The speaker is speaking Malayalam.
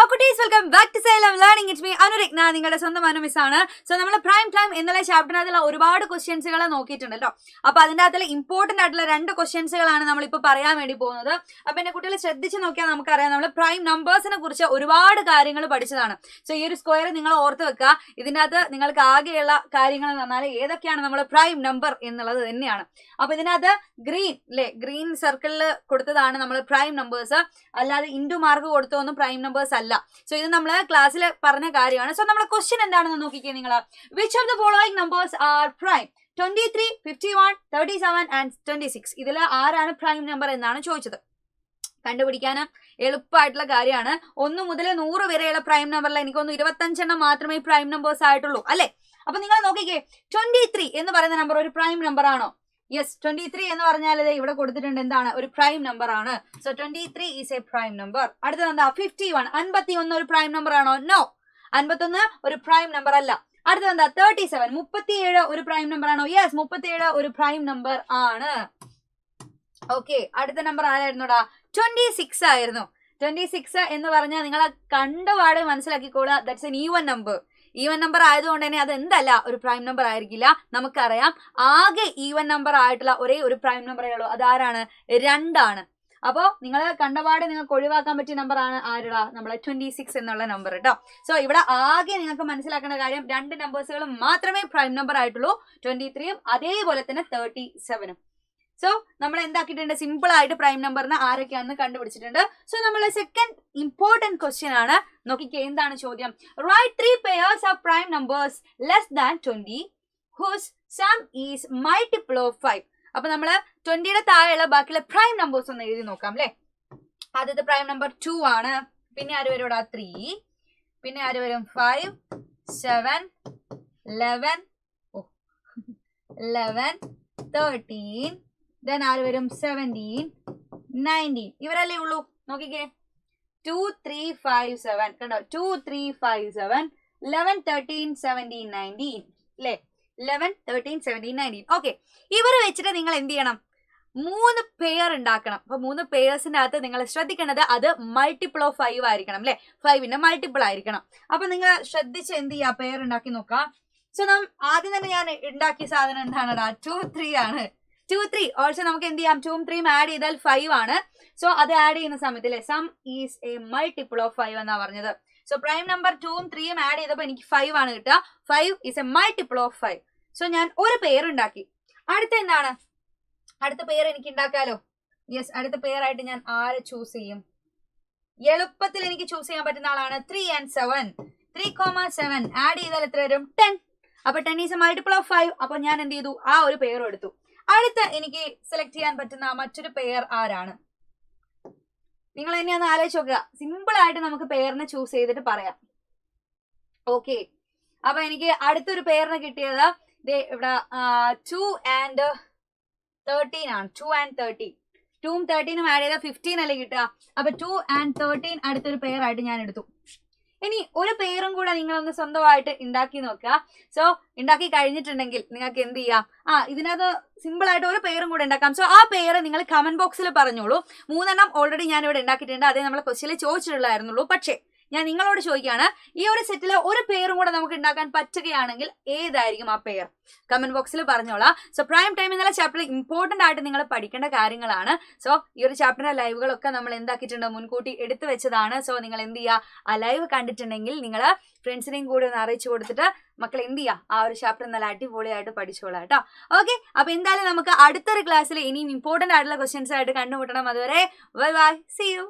Hello kutis, welcome back to Salem Learning. It's me Anurigna. നിങ്ങളുടെ സ്വന്തം അനുമിസാണ്. സോ നമ്മൾ പ്രൈം ടൈം എന്നുള്ള ചാപ്റ്ററിനകത്തുള്ള ഒരുപാട് ക്വസ്റ്റ്യൻസുകൾ നോക്കിയിട്ടുണ്ട് കേട്ടോ. അപ്പോൾ അതിൻ്റെ അകത്തുള്ള ഇമ്പോർട്ടൻ്റ് ആയിട്ടുള്ള 2 ക്വസ്റ്റ്യൻസുകളാണ് നമ്മളിപ്പോൾ പറയാൻ വേണ്ടി പോകുന്നത്. അപ്പോൾ എൻ്റെ കുട്ടികൾ ശ്രദ്ധിച്ച് നോക്കിയാൽ നമുക്കറിയാം നമ്മൾ പ്രൈം നമ്പേഴ്സിനെ കുറിച്ച് ഒരുപാട് കാര്യങ്ങൾ പഠിച്ചതാണ്. സോ ഈ ഒരു സ്ക്വയർ നിങ്ങൾ ഓർത്ത് വെക്കുക. ഇതിൻ്റെ അകത്ത് നിങ്ങൾക്ക് ആകെയുള്ള കാര്യങ്ങൾ എന്ന് പറഞ്ഞാൽ ഏതൊക്കെയാണ് നമ്മൾ പ്രൈം നമ്പർ എന്നുള്ളത് തന്നെയാണ്. അപ്പോൾ ഇതിനകത്ത് ഗ്രീൻ സർക്കിളിൽ കൊടുത്തതാണ് നമ്മൾ പ്രൈം നമ്പേഴ്സ്, അല്ലാതെ ഇൻറ്റു മാർക്ക് കൊടുത്തൊന്നും പ്രൈം നമ്പേഴ്സ് അല്ല. സോ ഇത് നമ്മൾ ക്ലാസ്സിൽ പറഞ്ഞ കാര്യമാണ്. സോ നമ്മുടെ ക്വസ്റ്റ്യൻ എന്താണെന്ന് നോക്കിക്കേ നിങ്ങൾ. Which of the following numbers are prime? 23, 51, 37 and 26. ഇതിൽ ആരാണ് പ്രൈം നമ്പർ എന്നാണ് ചോദിച്ചത്. കണ്ടുപിടിക്കാൻ എളുപ്പമായിട്ടുള്ള കാര്യമാണ്. 1 മുതൽ 100 വരെയുള്ള പ്രൈം നമ്പറിൽ എനിക്കൊന്ന് 25 മാത്രമേ പ്രൈം നമ്പേഴ്സ് ആയിട്ടുള്ളൂ അല്ലേ. അപ്പൊ നിങ്ങൾ നോക്കിക്കേ, 23 എന്ന് പറയുന്ന നമ്പർ ഒരു പ്രൈം നമ്പർ ആണോ? യെസ്, 23 എന്ന് പറഞ്ഞാൽ ഇവിടെ കൊടുത്തിട്ടുണ്ട് എന്താണ്, ഒരു പ്രൈം നമ്പർ ആണ്. So 23 is A prime number. അടുത്തത് എന്താ, 51, 51 ഒരു പ്രൈം നമ്പർ ആണോ? നോ, 51 ഒരു പ്രൈം നമ്പർ അല്ല. അടുത്തത് എന്താ, 37, 37 ഒരു പ്രൈം നമ്പർ ആണോ? യെസ്, 37 ഒരു പ്രൈം നമ്പർ ആണ്. ഓക്കെ, അടുത്ത നമ്പർ ആരായിരുന്നുടാ? 26 ആയിരുന്നു. 26 എന്ന് പറഞ്ഞാൽ നിങ്ങൾ കണ്ടപാടെ മനസ്സിലാക്കിക്കോളുക, that's an even number. Even number ആയതുകൊണ്ട് തന്നെ അത് എന്തല്ല, ഒരു പ്രൈം നമ്പർ ആയിരിക്കില്ല. നമുക്കറിയാം ആകെ ഈവൻ നമ്പർ ആയിട്ടുള്ള ഒരേ ഒരു പ്രൈം നമ്പറേ ഉള്ളൂ, അതാരാണ്? 2 ആണ്. അപ്പോൾ നിങ്ങൾ കണ്ടപാടെ നിങ്ങൾക്ക് ഒഴിവാക്കാൻ പറ്റിയ നമ്പർ ആണ് ആരുടാ? നമ്മളെ 26 എന്നുള്ള നമ്പർ കേട്ടോ. സോ ഇവിടെ ആകെ നിങ്ങൾക്ക് മനസ്സിലാക്കേണ്ട കാര്യം 2 നമ്പേഴ്സുകളും മാത്രമേ പ്രൈം നമ്പർ ആയിട്ടുള്ളൂ, 23യും അതേപോലെ തന്നെ 37ഉം. സോ നമ്മൾ എന്താക്കിയിട്ടുണ്ട്, സിമ്പിൾ ആയിട്ട് പ്രൈം നമ്പറിന് ആരൊക്കെയാണെന്ന് കണ്ടുപിടിച്ചിട്ടുണ്ട്. സോ നമ്മളെ സെക്കൻഡ് ഇമ്പോർട്ടന്റ് ക്വസ്റ്റ്യൻ ആണ്. നോക്കിക്കേ, എന്താണ് ചോദ്യം? Write 3 pairs of prime numbers less than 20 whose sum is multiple of 5. അപ്പൊ നമ്മള് 20യുടെ താഴെയുള്ള ബാക്കിയുള്ള പ്രൈം നമ്പേഴ്സ് ഒന്ന് എഴുതി നോക്കാം അല്ലെ. ആദ്യത്തെ പ്രൈം നമ്പർ 2 ആണ്. പിന്നെ ആര് വരും ഇവിടെ? 3. പിന്നെ ആര് വരും? 5, 7, 11, 13. then ആര് വരും? 17, 19. ഇവരല്ലേ ഉള്ളൂ. നോക്കിക്കേ, 2, 3, 5, 7 കണ്ടോ? 2, 3, 5, 7, 11, 13, 17, 19 അല്ലേ? 11, 13, 17, 19. ഓക്കെ, ഇവർ വെച്ചിട്ട് നിങ്ങൾ എന്ത് ചെയ്യണം? 3 പെയർ ഉണ്ടാക്കണം. അപ്പൊ 3 പെയേഴ്സിന്റെ അകത്ത് നിങ്ങൾ ശ്രദ്ധിക്കേണ്ടത് അത് മൾട്ടിപ്പിൾ ഓഫ് 5 ആയിരിക്കണം അല്ലെ. 5ന്റെ മൾട്ടിപ്പിൾ ആയിരിക്കണം. അപ്പൊ നിങ്ങൾ ശ്രദ്ധിച്ച് എന്ത് ചെയ്യുക, പെയർ ഉണ്ടാക്കി നോക്കാം. സോ ആദ്യം തന്നെ ഞാൻ ഉണ്ടാക്കിയ സാധനം എന്താണെടാ? 2, 3 ആണ്. 2, 3 ഓൾസോ നമുക്ക് എന്ത് ചെയ്യാം, 2ഉം 3ഉം ആഡ് ചെയ്താൽ 5 ആണ്. സോ അത് ആഡ് ചെയ്യുന്ന സമയത്ത് അല്ലെ, some is A multiple of 5 എന്നാ പറഞ്ഞത്. സോ പ്രൈം നമ്പർ 2ഉം 3ഉം ആഡ് ചെയ്തപ്പോൾ എനിക്ക് 5 ആണ് കിട്ടുക. 5 is A multiple of 5. So ഞാൻ ഒരു പെയർ ഉണ്ടാക്കി. അടുത്ത എന്താണ്? അടുത്ത പെയർ എനിക്ക് ഉണ്ടാക്കാലോ. യെസ്, അടുത്ത പെയർ ആയിട്ട് ഞാൻ ആരെ ചൂസ് ചെയ്യും? എളുപ്പത്തിൽ എനിക്ക് ചൂസ് ചെയ്യാൻ പറ്റുന്ന ആളാണ് 3 and 7. 3,7 ആഡ് ചെയ്താൽ എത്ര വരും? 10. അപ്പൊ 10 ഈസ് എ മൾട്ടിപ്പിൾ ഓഫ് 5. അപ്പൊ ഞാൻ എന്ത് ചെയ്തു, ആ ഒരു പെയർ എടുത്തു. അടുത്ത എനിക്ക് സെലക്ട് ചെയ്യാൻ പറ്റുന്ന മറ്റൊരു പെയർ ആരാണ്? നിങ്ങൾ തന്നെ ഒന്ന് ആലോചിച്ച് നോക്കുക. സിമ്പിൾ ആയിട്ട് നമുക്ക് പെയറിനെ ചൂസ് ചെയ്തിട്ട് പറയാം. ഓക്കെ, അപ്പൊ എനിക്ക് അടുത്തൊരു പെയറിനെ കിട്ടിയത് ഇവിടെ 2 and 13 ആണ്. 2 and 13. 2ഉം 13ഉം ആഡ് ചെയ്താൽ 15 അല്ലേ കിട്ടുക. അപ്പൊ 2 and 13 അടുത്തൊരു പെയർ ആയിട്ട് ഞാൻ എടുത്തു. ഇനി ഒരു പേരും കൂടെ നിങ്ങളൊന്ന് സ്വന്തമായിട്ട് ഉണ്ടാക്കി നോക്കുക. സോ ഉണ്ടാക്കി കഴിഞ്ഞിട്ടുണ്ടെങ്കിൽ നിങ്ങൾക്ക് എന്ത് ചെയ്യാം, ഇതിനകത്ത് സിമ്പിൾ ആയിട്ട് ഒരു പേരും കൂടെ ഉണ്ടാക്കാം. സോ ആ പേര് നിങ്ങൾ കമന്റ് ബോക്സിൽ പറഞ്ഞോളൂ. 3 എണ്ണം ഓൾറെഡി ഞാൻ ഇവിടെ ഉണ്ടാക്കിയിട്ടുണ്ട്. അതേ നമ്മൾ ക്വസ്റ്റ്യനിൽ ചോദിച്ചിട്ടുള്ളായിരുന്നുള്ളൂ. പക്ഷേ ഞാൻ നിങ്ങളോട് ചോദിക്കുകയാണ്, ഈ ഒരു സെറ്റിൽ ഒരു പേരും കൂടെ നമുക്ക് ഉണ്ടാക്കാൻ പറ്റുകയാണെങ്കിൽ ഏതായിരിക്കും ആ പേർ? കമന്റ് ബോക്സിൽ പറഞ്ഞോളാം. സോ പ്രൈം ടൈം എന്നുള്ള ചാപ്റ്ററിൽ ഇമ്പോർട്ടന്റ് ആയിട്ട് നിങ്ങൾ പഠിക്കേണ്ട കാര്യങ്ങളാണ്. സോ ഈ ഒരു ചാപ്റ്ററിന്റെ ലൈവുകളൊക്കെ നമ്മൾ എന്താക്കിയിട്ടുണ്ട്, മുൻകൂട്ടി എടുത്തു വെച്ചതാണ്. സോ നിങ്ങൾ എന്ത് ചെയ്യുക, ആ ലൈവ് കണ്ടിട്ടുണ്ടെങ്കിൽ നിങ്ങൾ ഫ്രണ്ട്സിനെയും കൂടി ഒന്ന് അറിയിച്ചു കൊടുത്തിട്ട് മക്കൾ എന്ത് ചെയ്യുക, ആ ഒരു ചാപ്റ്റർ നല്ല അടിപൊളിയായിട്ട് പഠിച്ചോളാം കേട്ടോ. ഓക്കെ, അപ്പൊ എന്തായാലും നമുക്ക് അടുത്തൊരു ക്ലാസ്സിൽ ഇനിയും ഇമ്പോർട്ടന്റ് ആയിട്ടുള്ള ക്വസ്റ്റ്യൻസ് ആയിട്ട് കണ്ടുമുട്ടണം. അതുവരെ ബൈ ബൈ, സീ യു.